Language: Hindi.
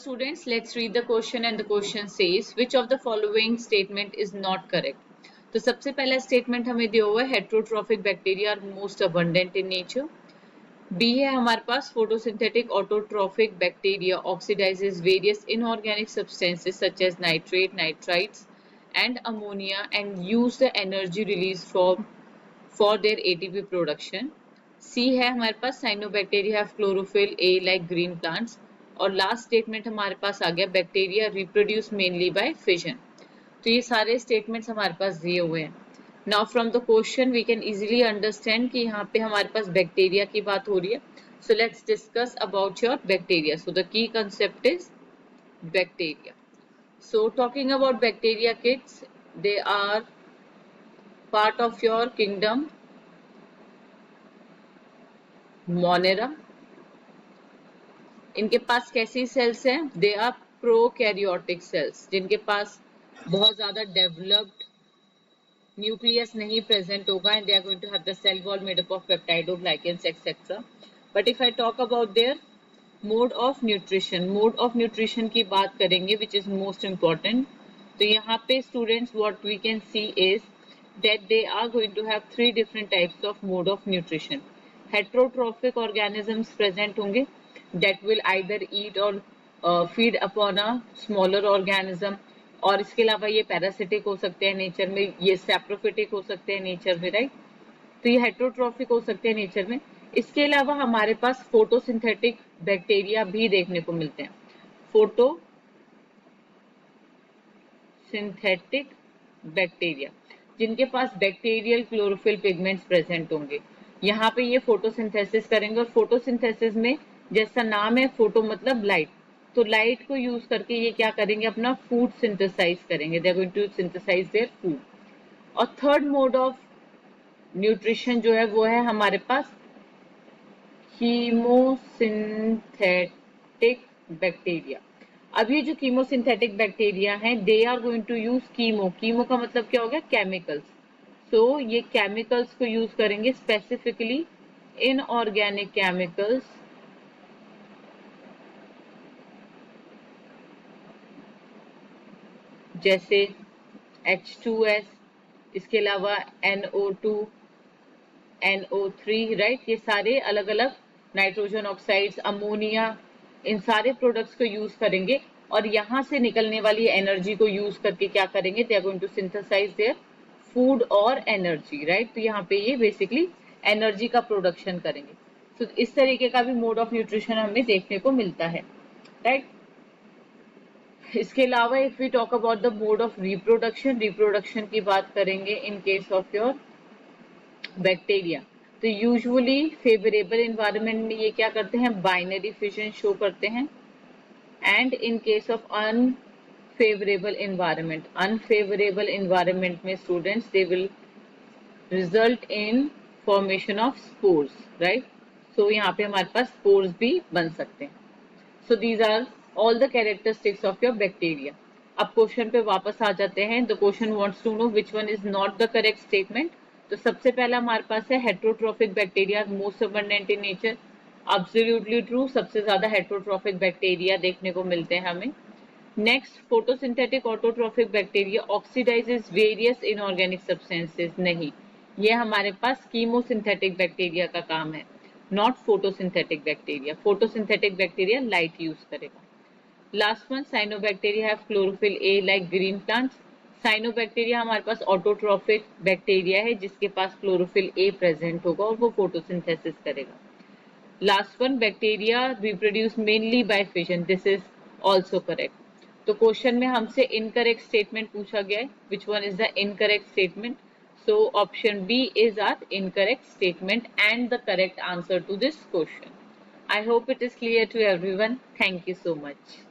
students, let's read the question and the question says which of the following statement is not correct. तो सबसे पहला स्टेटमेंट हमें दिया हुआ है heterotrophic bacteria are most abundant in nature. B है हमारे पास photosynthetic autotrophic bacteria oxidises various inorganic substances such as nitrate, nitrites and ammonia and use the energy release for their ATP production. C है हमारे पास cyanobacteria have chlorophyll A like green plants. और लास्ट स्टेटमेंट हमारे पास आ गया bacteria reproduce mainly by fission. तो ये सारे स्टेटमेंट्स हमारे पास दिए हुए हैं. Now from the question we can easily understand कि यहाँ पे हमारे पास बैक्टीरिया की बात हो रही है. So let's discuss about your bacteria. So the key concept is bacteria. So talking about bacteria kids, they are part of your kingdom Monera. इनके पास कैसी सेल्स हैं? दे आर प्रोकैरियोटिक सेल्स, जिनके पास बहुत ज्यादा डेवलप्ड न्यूक्लियस नहीं प्रेजेंट होगा and they are going to have the cell wall made up of peptidoglycans etcetera. But if I talk about their mode of nutrition की बात करेंगे विच इज मोस्ट इम्पॉर्टेंट. तो यहाँ पे students what we can see is that they are going to have 3 different types of mode of nutrition. Heterotrophic organisms present होंगे that will either eat or feed upon a smaller organism. और इसके अलावा ये पैरासिटिक हो सकते हैं नेचर में, ये सैप्रोफिटिक हो सकते हैं नेचर में, राइट. तो ये हेट्रोट्रॉफिक हो सकते हैं नेचर में. इसके अलावा हमारे पास फोटोसिंथेटिक बैक्टीरिया भी देखने को मिलते हैं. फोटोसिंथेटिक बैक्टीरिया जिनके पास बैक्टीरियल क्लोरोफिल पिगमेंट्स प्रेजेंट होंगे. यहाँ पे ये फोटोसिंथेसिस करेंगे और फोटोसिंथेसिस में जैसा नाम है फोटो मतलब लाइट, तो लाइट को यूज करके ये क्या करेंगे, अपना फूड सिंथेसाइज करेंगे. They are going to synthesise their food. और थर्ड मोड ऑफ न्यूट्रिशन जो है वो है हमारे पास कीमोसिंथेटिक बैक्टीरिया. अब ये जो कीमोसिंथेटिक बैक्टीरिया हैं they are going to use chemo का मतलब क्या हो गया, केमिकल्स. सो ये केमिकल्स को यूज करेंगे स्पेसिफिकली इनऑर्गेनिक केमिकल्स जैसे H2S, इसके अलावा NO2, NO3, राइट. ये सारे अलग अलग नाइट्रोजन ऑक्साइड्स, अमोनिया, इन सारे प्रोडक्ट्स को यूज करेंगे और यहाँ से निकलने वाली एनर्जी को यूज करके क्या करेंगे, they are going to synthesise their food और एनर्जी, राइट. तो यहाँ पे ये बेसिकली एनर्जी का प्रोडक्शन करेंगे. तो इस तरीके का भी मोड ऑफ न्यूट्रिशन हमें देखने को मिलता है, राइट. इसके अलावा if we talk about the mode of reproduction की बात करेंगे in case of your bacteria, तो यूजुअली फेवरेबल इन्वायरमेंट में ये क्या करते हैं, बाइनरी फिजन शो करते हैं. And in case of unfavourable environment में students they will result in formation of spores, right. So यहाँ पे हमारे पास स्पोर्स भी बन सकते हैं. So these are all the characteristics of your bacteria. अब क्वेश्चन पे वापस आ जाते हैं. The question wants to know which one is not the correct statement. तो सबसे पहला हमारे पास है heterotrophic bacteria most abundant in nature. Absolutely true. सबसे ज्यादा heterotrophic bacteria देखने को मिलते हैं हमें. Next, photosynthetic autotrophic bacteria oxidizes various inorganic substances. नहीं, ये हमारे पास chemosynthetic bacteria का काम है, not photosynthetic bacteria. Photosynthetic bacteria light use करेगा. Last one, cyanobacteria have chlorophyll A like green plants. Cyanobacteria हमारे पास ऑटोट्रॉफिक बैक्टीरिया है जिसके पास क्लोरोफिल ए प्रेजेंट होगा और वो फोटोसिंथेसिस करेगा. Last one, bacteria reproduce mainly by fission. This is also correct. तो क्वेश्चन में हमसे इनकरेक्ट स्टेटमेंट पूछा गया है. Which one is the incorrect statement? So option B is our incorrect statement and the correct answer to this question. I hope it is clear to everyone. Thank you so much.